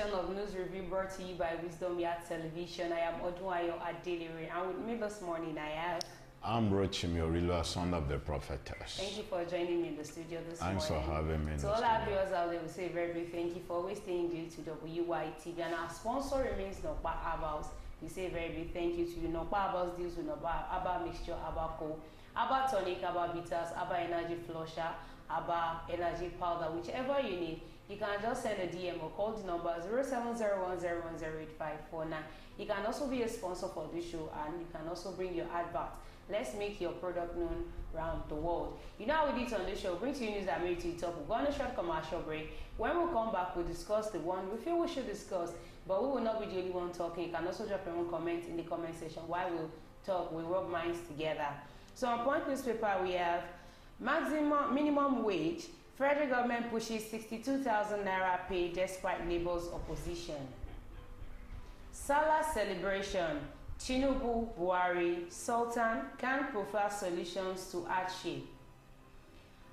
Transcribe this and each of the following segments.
edition of News Review brought to you by Wisdom Yard Television. I am Odunayo Adelere, and with me this morning I have... I'm Rochimi Orilo, son of the prophetess. Thank you for joining me in the studio this morning. Thanks for having me. To all our viewers out there, we say a very big thank you for always staying tuned to WYTV, and our sponsor remains Nokpa Herbals. We say a very big thank you to you. Nokpa Herbals deals with Aba mixture, Aba Co, Aba tonic, Aba bitters, Aba energy flusher, Aba energy powder, whichever you need. You can just send a DM or call the number 0701010859. You can also be a sponsor for this show, and you can also bring your advert. Let's make your product known around the world. You know how we do it on this show. Bring to you news that made to the top. We'll go on a short commercial break. When we come back, we'll discuss the one we feel we should discuss, but we will not be the only one talking. You can also drop your own comment in the comment section while we'll talk. We'll rub minds together. So on Point newspaper, we have minimum wage. Federal government pushes 62,000 naira pay despite Labour's opposition. Salah celebration. Tinubu, Buhari, Sultan can prefer solutions to hardship.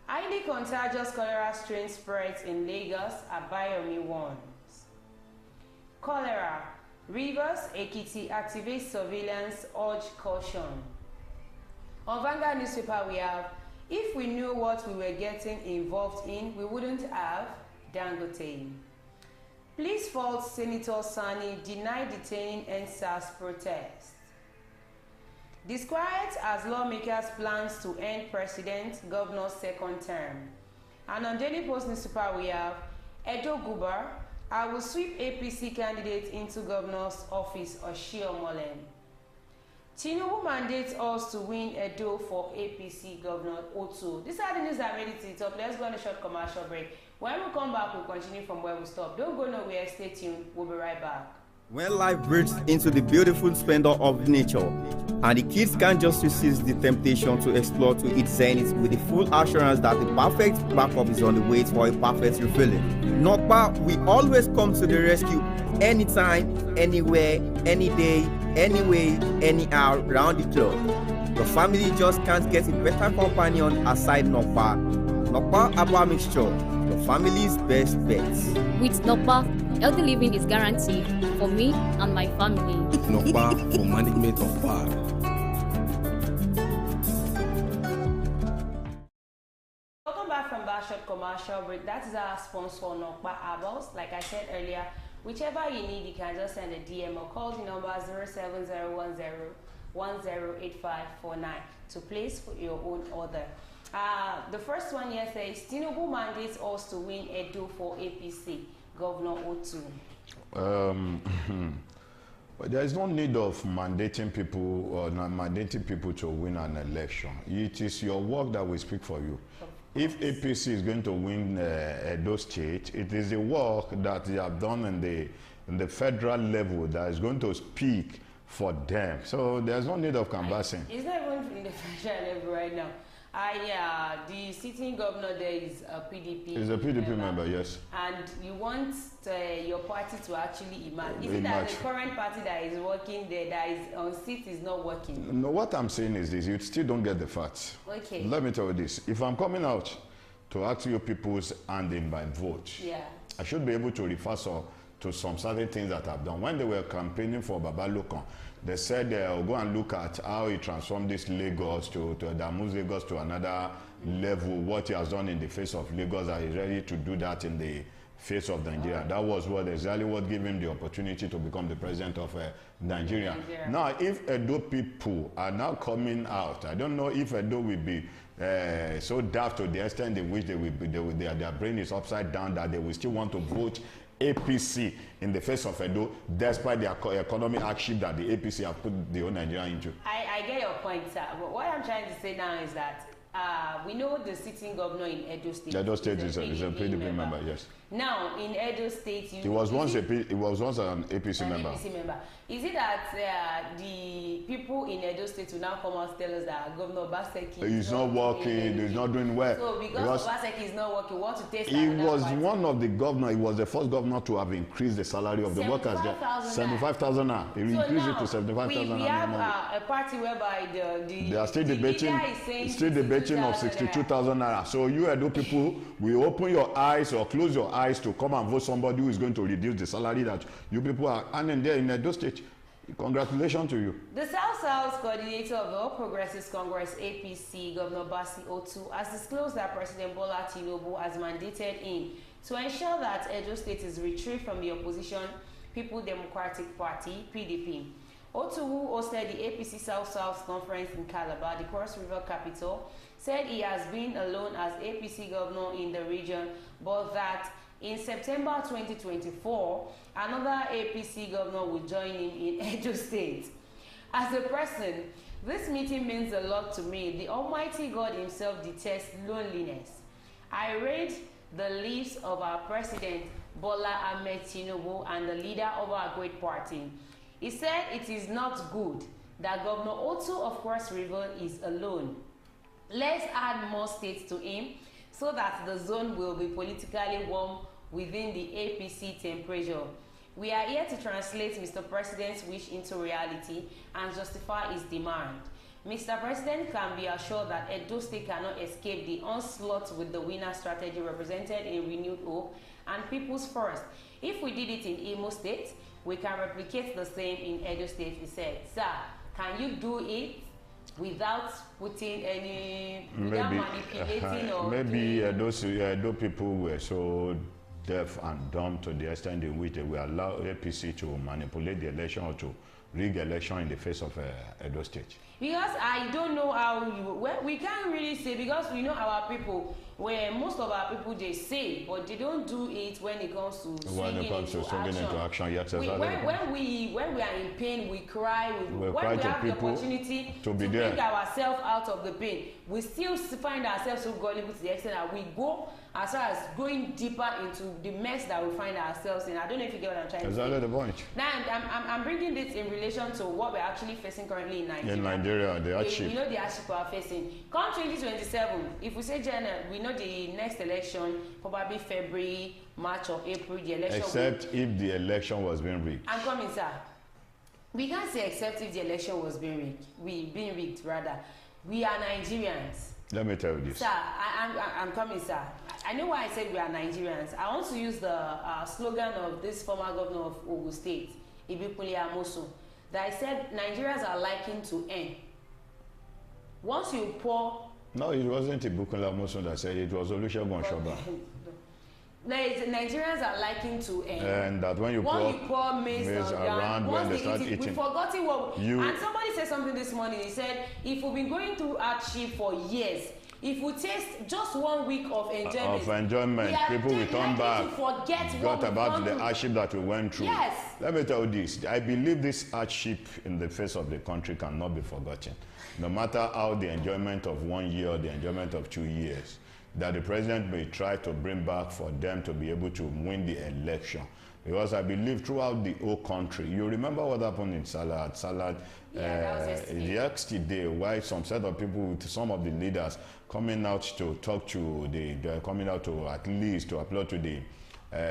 Highly contagious cholera strain spreads in Lagos, Abayomi warns. Cholera. Rivers, Ekiti activates surveillance, urge caution. On Vanguard newspaper, we have, if we knew what we were getting involved in, we wouldn't have Dangote. Police fault Senator Sani, deny detaining NSAS protest. Disquiet as lawmakers plans to end president, governor's second term. And on Daily Post newspaper, we have Edo Gubar, I will sweep APC candidate into governor's office, Oshiomhole. Tinubu mandates us to win Edo for APC Governor Otu. These are the news that made it to the top. Let's go on a short commercial break. When we come back, we'll continue from where we stopped. Don't go nowhere. Stay tuned. We'll be right back. When life breaks into the beautiful splendor of nature, and the kids can't just resist the temptation to explore to its zenith with the full assurance that the perfect backup is on the way for a perfect refilling. Nokpa, we always come to the rescue anytime, anywhere, any day, anyway, anyhow, round the clock. Your family just can't get a better companion aside Nokpa. Nokpa Aba mixture, your family's best bet. With Nokpa, healthy living is guaranteed for me and my family. Nokpa for management of power. Welcome back from that short commercial break. That is our sponsor, Nokpa Herbals. Like I said earlier, whichever you need, you can just send a DM or call the number 07010108549 to place for your own order. The first one here says, Tinubu mandates us to win Edo for APC, Governor Otu. But there is no need of mandating people or not mandating people to win an election. It is your work that will speak for you. If APC is going to win Edo State, it is the work that they have done in the federal level that is going to speak for them. So there's no need of canvassing. It's not even in the federal level right now. The sitting governor there is a PDP. He's a PDP member, yes. And you want your party to actually emerge. Is it that the current party that is working there, that is on seat, is not working? No, what I'm saying is this: you still don't get the facts. Okay. Let me tell you this: if I'm coming out to ask you people's hand in my vote, yeah, I should be able to refer to some certain things that I've done. When they were campaigning for Babalokan, they said they'll go and look at how he transformed this Lagos that moves Lagos to another level, what he has done in the face of Lagos, that he's ready to do that in the face of Nigeria. That was exactly what gave him the opportunity to become the president of Nigeria. Now, if Edo people are now coming out, I don't know if Edo will be so daft to the extent in which their brain is upside down that they will still want to vote APC in the face of Edo, despite the economic hardship that the APC have put the whole Nigeria into. I get your point, sir. But what I'm trying to say now is that we know the sitting governor in Edo State. Edo State is a PDP member, yes. Now, in Edo State, he was once an APC member. Is it that the people in Edo State will now come out and tell us that Governor Obaseki is not working, he's not doing well? So because Obaseki is not working, what to taste? He was one of the governors, he was the first governor to have increased the salary of the workers there. 75,000 now. He increased it to 75,000. We have a party whereby they are still debating rating of 62,000 naira. So you Edo people will open your eyes or close your eyes to come and vote somebody who is going to reduce the salary that you people are earning there in Edo State. Congratulations to you. The South coordinator of the All Progressives Congress APC, Governor Basi Otu, has disclosed that President Bola Tinubu has mandated him to ensure that Edo State is retrieved from the opposition People Democratic Party (PDP). Otu, who hosted the APC South conference in Calabar, the Cross River capital, said he has been alone as APC governor in the region, but that in September 2024, another APC governor will join him in Edo State. As a person, this meeting means a lot to me. The Almighty God himself detests loneliness. I read the lips of our president, Bola Ahmed Tinubu, and the leader of our great party. He said it is not good that Governor Otu of Cross River is alone. Let's add more states to him so that the zone will be politically warm within the APC temperature. We are here to translate Mr. President's wish into reality and justify his demand. Mr. President can be assured that Edo State cannot escape the onslaught with the winner strategy represented in Renewed Hope and People's First. If we did it in Imo State, we can replicate the same in Edo State, he said. Sir, can you do it without putting any, without manipulating or maybe Edo people were so deaf and dumb to the extent in which they will allow APC to manipulate the election or to rig election in the face of Edo State? Because I don't know how you, well, we can't really say, because we know our people, where most of our people they say, but they don't do it when it comes to swinging into action. Yes, when we are in pain, we cry. When we have the opportunity to bring ourselves out of the pain, we still find ourselves so gullible to the extent that we go as far as going deeper into the mess that we find ourselves in. I don't know if you get what I'm trying to say. Exactly the point. Now, I'm bringing this in relation to what we're actually facing currently in Nigeria. In Nigeria, the hardship. You know the hardship we are facing. Come 2027, if we say January, we know the next election, probably February, March or April, the election. Except if the election was being rigged. I'm coming, sir. We can't say except if the election was being rigged. Rather. We are Nigerians. Let me tell you this. Sir, I'm coming, sir. I know why I said we are Nigerians. I want to use the slogan of this former governor of Ogun State, Ibikunle Amosun, that I said Nigerians are liking to earn. Once you pour... No, it wasn't Ibikunle Amosun that said it, was Olusegun Osunba. Nigerians are liking to earn. And that when you pour maize around when they start eating. We've forgotten what... And somebody said something this morning. He said, if we've been going through hardship for years, if we taste just 1 week of enjoyment, people will turn back, forget about the hardship that we went through. Yes. Let me tell you this. I believe this hardship in the face of the country cannot be forgotten. No matter how the enjoyment of 1 year or the enjoyment of 2 years, that the president may try to bring back for them to be able to win the election. Because I believe throughout the whole country, you remember what happened in Salad, yesterday, why some set of people, some of the leaders coming out to talk to coming out to at least to applaud to the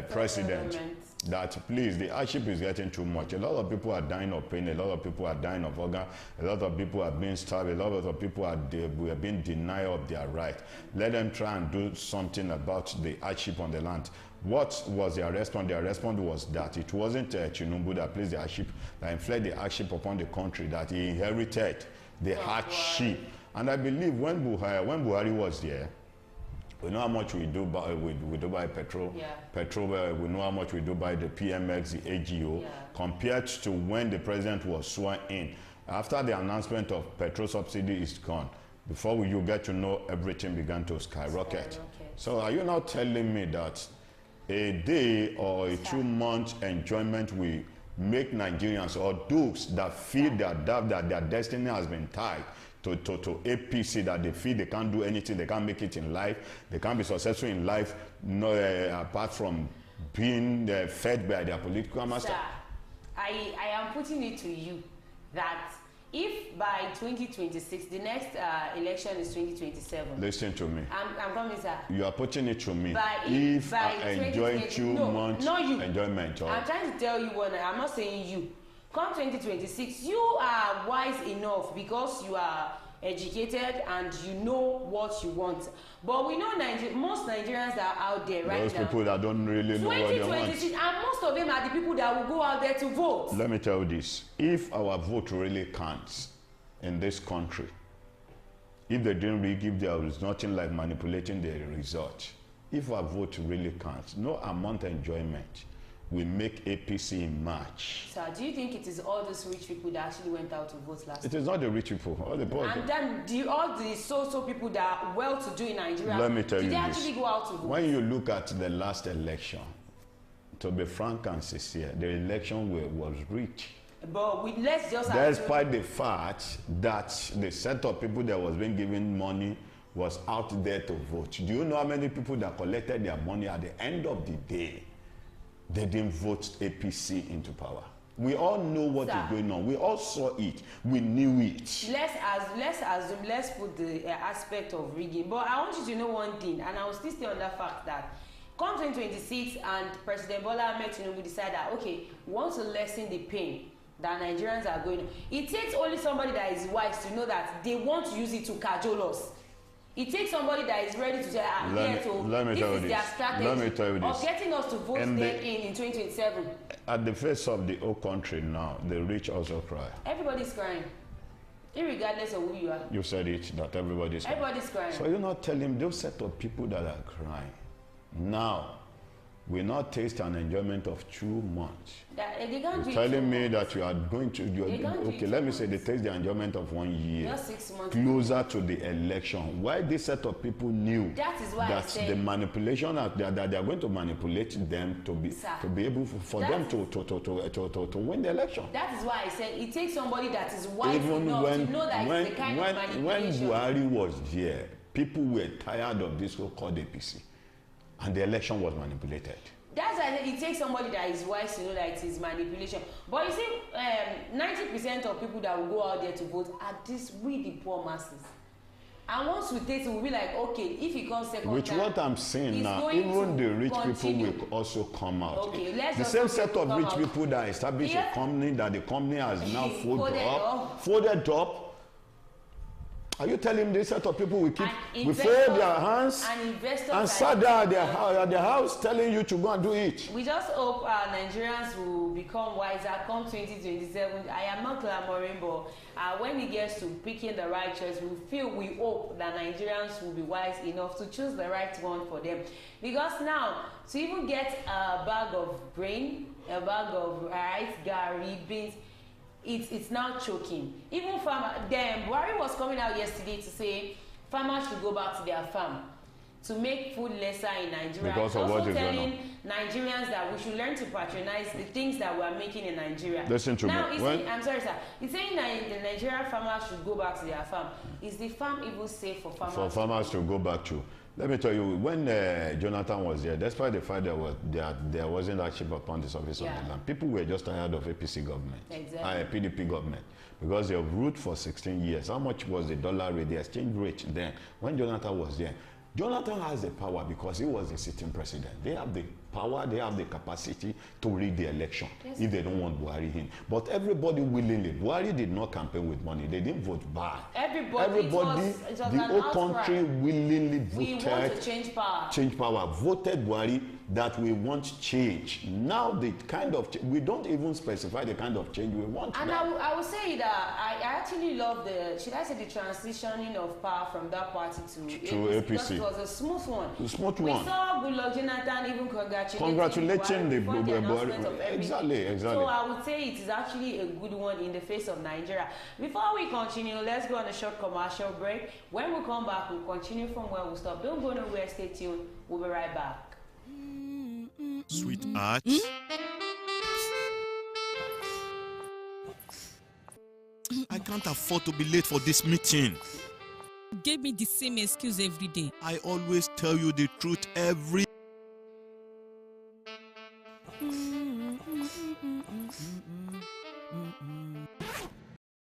president, that please, the hardship is getting too much. A lot of people are dying of pain, a lot of people are dying of hunger, a lot of people are being starved, a lot of people are being denied of their right. Let them try and do something about the hardship on the land. What was their response? Their response was that it wasn't Tinubu that placed the hardship, that inflicted the hardship upon the country, that he inherited the hardship. And I believe when Buhari was there, we know how much we do by petrol. Yeah. We know how much we do by the PMX, the AGO, compared to when the president was sworn in. After the announcement of petrol subsidy is gone, before you get to know, everything began to skyrocket. So are you now telling me that a day or a 2-month enjoyment will make Nigerians or those that feel that their destiny has been tied to APC, that they feel they can't do anything, they can't make it in life, they can't be successful in life, apart from being fed by their political master? Sir, I am putting it to you that if by 2026, the next election is 2027. Listen to me. I'm coming, sir. You are putting it to me. If I enjoy 2 months enjoyment. I'm trying to tell you one. I'm not saying you. Come 2026, you are wise enough because you are educated and you know what you want. But we know most Nigerians that are out there right Those now. people that don't really know what they want. 2026, and most of them are the people that will go out there to vote. Let me tell you this. If our vote really counts in this country, if they didn't really give there is nothing like manipulating the result. If our vote really counts, no amount of enjoyment will make APC in March. So do you think it is all those rich people that actually went out to vote last It is not the rich people, all the poor. And then all the so people that are well-to-do in Nigeria, Let me tell you did they this. actually go out to vote? When you look at the last election, to be frank and sincere, the election was rich. But let's just despite the fact that the set of people that was being given money was out there to vote. Do you know how many people that collected their money at the end of the day, they didn't vote APC into power? We all know what is going on. We all saw it. We knew it. Let's put the aspect of rigging. But I want you to know one thing, and I will still stay on that fact that come 2026 and President Bola Ahmed Tinubu decide that, okay, we want to lessen the pain that Nigerians are going on. It takes only somebody that is wise to know that they want to use it to cajole us. It takes somebody that is ready to say, this is their strategy of getting us to vote them in 2027. At the face of the whole country now, the rich also cry. Everybody's crying. Irregardless of who you are. You said it, that everybody's crying. Everybody's crying. So you're not telling those set of people that are crying. Now, will not taste an enjoyment of 2 months. You're telling me that you are going to let me say they taste the enjoyment of 1 year. Just 6 months. Closer to the election. Why this set of people knew that is why that the manipulation that they are going to manipulate them to be able for them to win the election. That is why I said it takes somebody that is wise enough to know that it's the kind of manipulation. When Buhari was there, people were tired of this so-called APC. And the election was manipulated. That's why it takes somebody that is wise to know that it is manipulation. But you see, 90% of people that will go out there to vote are we the poor masses. And once we take it, we'll be like, okay, if he comes second Which time, what I'm saying now, even the rich people will also come out. Okay, the same set of rich people that established a company that the company has now folded up. Are you telling me this set of people will fold their hands and sat down at their house telling you to go and do it? We just hope Nigerians will become wiser come 2027. I am not clamoring, but when it gets to picking the right choice, we hope that Nigerians will be wise enough to choose the right one for them. Because now, to even get a bag of grain, a bag of rice, gari, beans, it's now choking. Even Buhari was coming out yesterday to say farmers should go back to their farm to make food lesser in Nigeria. Because of what is going on. Nigerians that we should learn to patronize the things that we are making in Nigeria. Listen to me. I'm sorry, sir. He's saying that the Nigerian farmers should go back to their farm. Is the farm even safe for farmers? For farmers to go back to. Let me tell you, when Jonathan was there, despite the fact there wasn't hardship upon the surface of the land, people were just tired of APC government, PDP government, because they have ruled for 16 years. How much was the dollar rate, the exchange rate then? When Jonathan was there, Jonathan has the power because he was the sitting president. They have the power, they have the capacity to rig the election if they don't want Buhari in. But everybody willingly, Buhari did not campaign with money. They didn't vote back. Everybody the whole country willingly voted. We want to change power. Change power. Voted Buhari that we want change. Now the kind of we don't even specify the kind of change we want. And I will say that I actually love the transitioning of power from that party to APC. Because it was a smooth one. A smooth we one. We saw Goodluck Jonathan even congratulating the announcement of exactly. So I would say it is actually a good one in the face of Nigeria. Before we continue, let's go on a short commercial break. When we come back, we'll continue from where we stop. Don't go nowhere. Stay tuned. We'll be right back. Sweetheart. I can't afford to be late for this meeting. Give me the same excuse every day. I always tell you the truth every.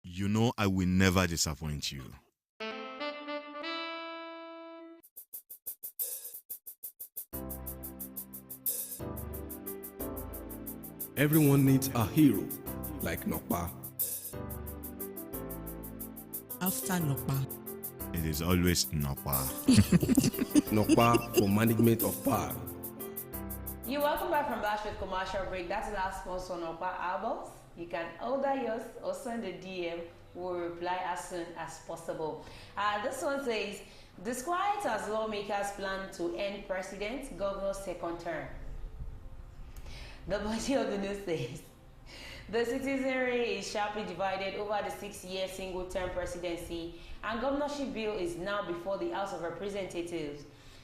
You know I will never disappoint you. Everyone needs a hero like Nokpa. after Nokpa? It is always Napa. Nokpa for management of power. You're welcome back from that short commercial break. That is our sponsor, Nokpa Albums. You can order yours or send a DM. We'll reply as soon as possible. This one says, disquiet as lawmakers plan to end president, governor's second term. The body of the news says, the citizenry is sharply divided over the 6-year single-term presidency, and governorship bill is now before the House of Representatives.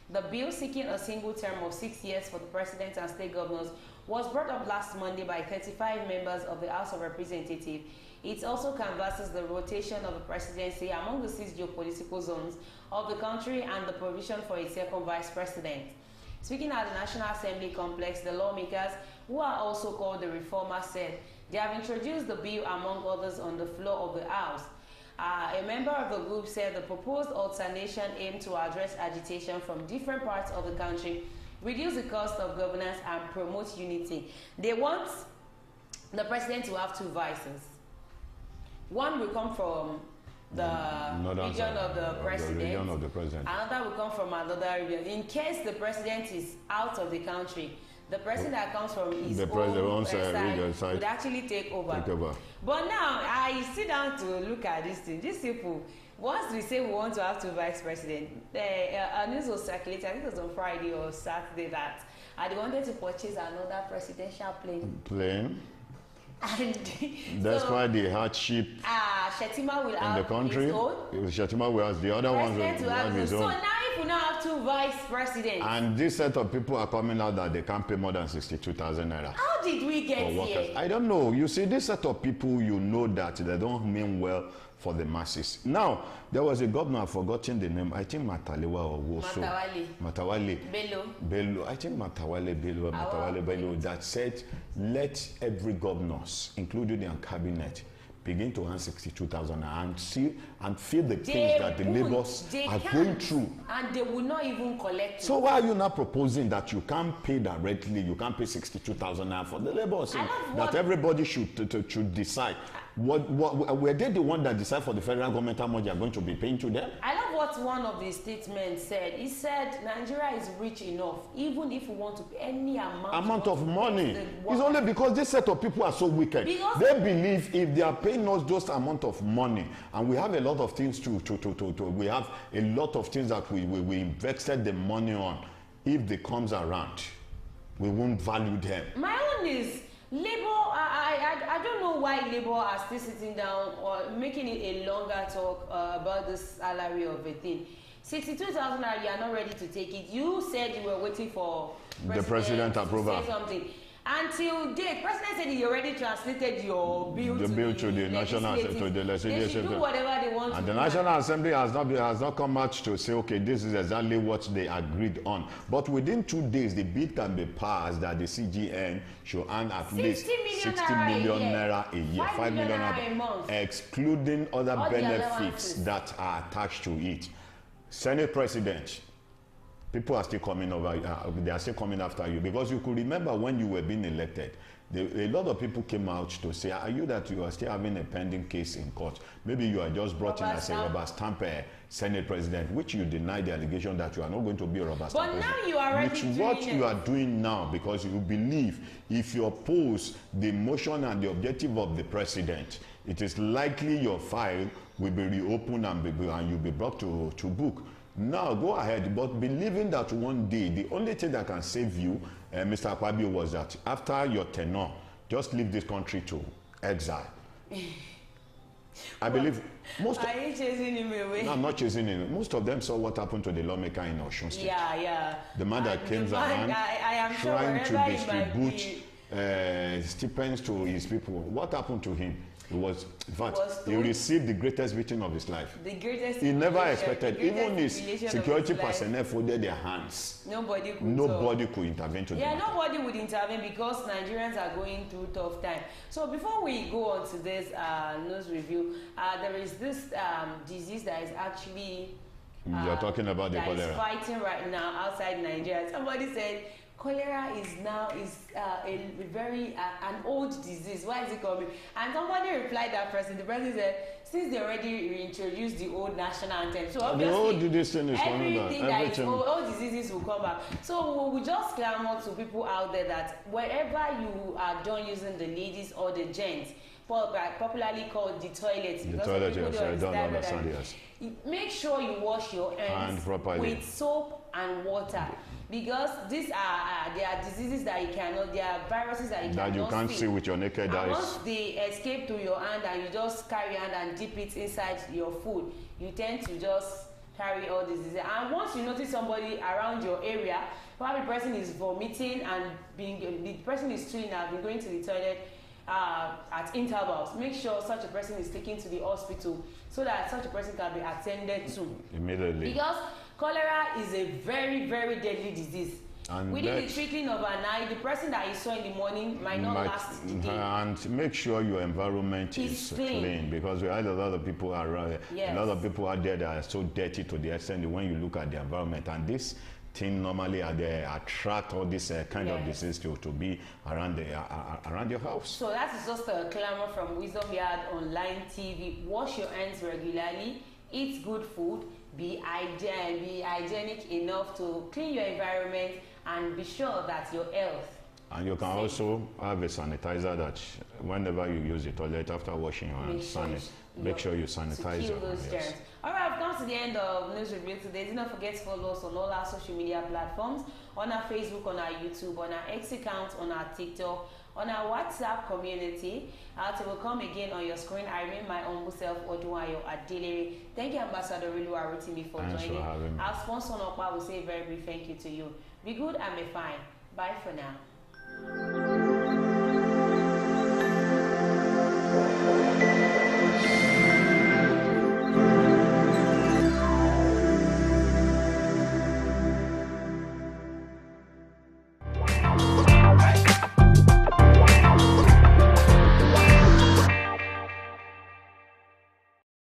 The bill seeking a single term of 6 years for the president and state governors was brought up last Monday by 35 members of the House of Representatives. It also canvasses the rotation of the presidency among the 6 geopolitical zones of the country and the provision for a second vice president. Speaking at the National Assembly complex, the lawmakers, who are also called the reformers, said they have introduced the bill among others on the floor of the House. A member of the group said the proposed alternation aimed to address agitation from different parts of the country, reduce the cost of governance, and promote unity. They want the president to have 2 vices. One will come from the region of the president. Another will come from another region. In case the president is out of the country, the person that comes from his own side would actually take over. But now, I sit down to look at this thing. These people, once we say we want to have 2 vice presidents, a news was circulating, I think it was on Friday or Saturday, that they wanted to purchase another presidential plane. And that's why the hardship Shetima will in have the country. his own. Shetima will have the other ones will have his own. So now if we now have 2 vice presidents. And this set of people are coming out that they can't pay more than 62,000 naira. How did we get here? I don't know. You see, this set of people, you know that they don't mean well for the masses. Now, there was a governor, I've forgotten the name, I think Matalewa or Woso. Matawale. Bello. I think Matawale Bello, that said, let every governors, including their cabinet, begin to earn 62,000 and feel the things that the labours are going through. And they will not even collect it. So why are you not proposing that you can't pay directly, you can't pay 62,000 for the labours? That everybody should decide. Were they the one that decide for the federal government how much they are going to be paying to them? I love what one of the statements said. He said Nigeria is rich enough, even if we want to pay any amount of money. It's only because this set of people are so wicked. They believe if they are paying us just amount of money, and we have a lot of things we have a lot of things that we invested the money on. If they comes around, we won't value them. My own is Labour. I don't know why Labour are still sitting down or making it a longer talk about this salary of a thing. 62,000 naira, you are not ready to take it. You said you were waiting for the president approval. To say something. Until date, president said he already translated your bill to the national to the legislative. They should do whatever they want. And the National Assembly has not come out to say, okay, this is exactly what they agreed on. But within 2 days, the bill can be passed that the CGN should earn at least 60 million naira a year, 5 million naira a month, excluding other benefits that are attached to it. Senate President, people are still coming over, they are still coming after you, because you could remember when you were being elected, a lot of people came out to say, are you that you are still having a pending case in court? Maybe you are just brought in as a rubber stamp Senate President, which you deny the allegation that you are not going to be a rubber stamp president. But now you are already doing what you are doing now, because you believe if you oppose the motion and the objective of the president, it is likely your file will be reopened and you'll be brought to book. Now go ahead, but believing that one day the only thing that can save you, Mr. Akpabio, was that after your tenure, just leave this country to exile. I believe most. Are you chasing him away? No, I'm not chasing him. Most of them saw what happened to the lawmaker in Osun State. Yeah. The man that came around trying to distribute stipends to his people. What happened to him? He was, in fact, he received the greatest beating of his life. The greatest. He never expected. Even his security personnel folded their hands. Nobody could intervene to them. Yeah, nobody would intervene because Nigerians are going through tough time. So before we go on to this news review, there is this disease that is actually you're talking about the cholera. Is fighting right now outside Nigeria. Somebody said cholera is now a very an old disease. Why is it coming? And somebody replied that person. The person said, since they already reintroduced the old national anthem, so obviously the old disease thing is coming back. everything that is old diseases will come back. So we just clamor to people out there that wherever you are done using the ladies or the gents, popularly called the toilet. The toilet, yes, I don't understand, yes. Make sure you wash your hands with soap and water, because these are there are diseases that you cannot, there are viruses that you can't see with your naked eyes. Once they escape through your hand and you just carry your hand and dip it inside your food, you tend to just carry all these diseases. And once you notice somebody around your area, probably the person is vomiting and the person is stooling and been going to the toilet at intervals, make sure such a person is taken to the hospital so that such a person can be attended to immediately. Because cholera is a very, very deadly disease. And within the trickling of an eye, the person that you saw in the morning might not last the day. And make sure your environment is clean, because we had a lot of people around. Yes. A lot of people out there that are so dirty to the extent that when you look at the environment, and this thing normally they attract all this kind of disease to be around your house. So that is just a clamor from Wisdom Yard Online TV. Wash your hands regularly, eat good food, be hygienic enough to clean your environment, and be sure that your health. And you can also have a sanitizer that whenever you use the toilet after washing your hands, make sure you sanitize to kill those germs. All right, I've come to the end of News Review today. Do not forget to follow us on all our social media platforms, on our Facebook, on our YouTube, on our X account, on our TikTok, on our WhatsApp community. Till we'll come again on your screen. I remain my humble self, Odunayo Adelere. Thank you, Ambassador Oluwa Rotimi, for joining. For having me. Our sponsor, Nokpa, will say a very brief thank you to you. Be good and be fine. Bye for now.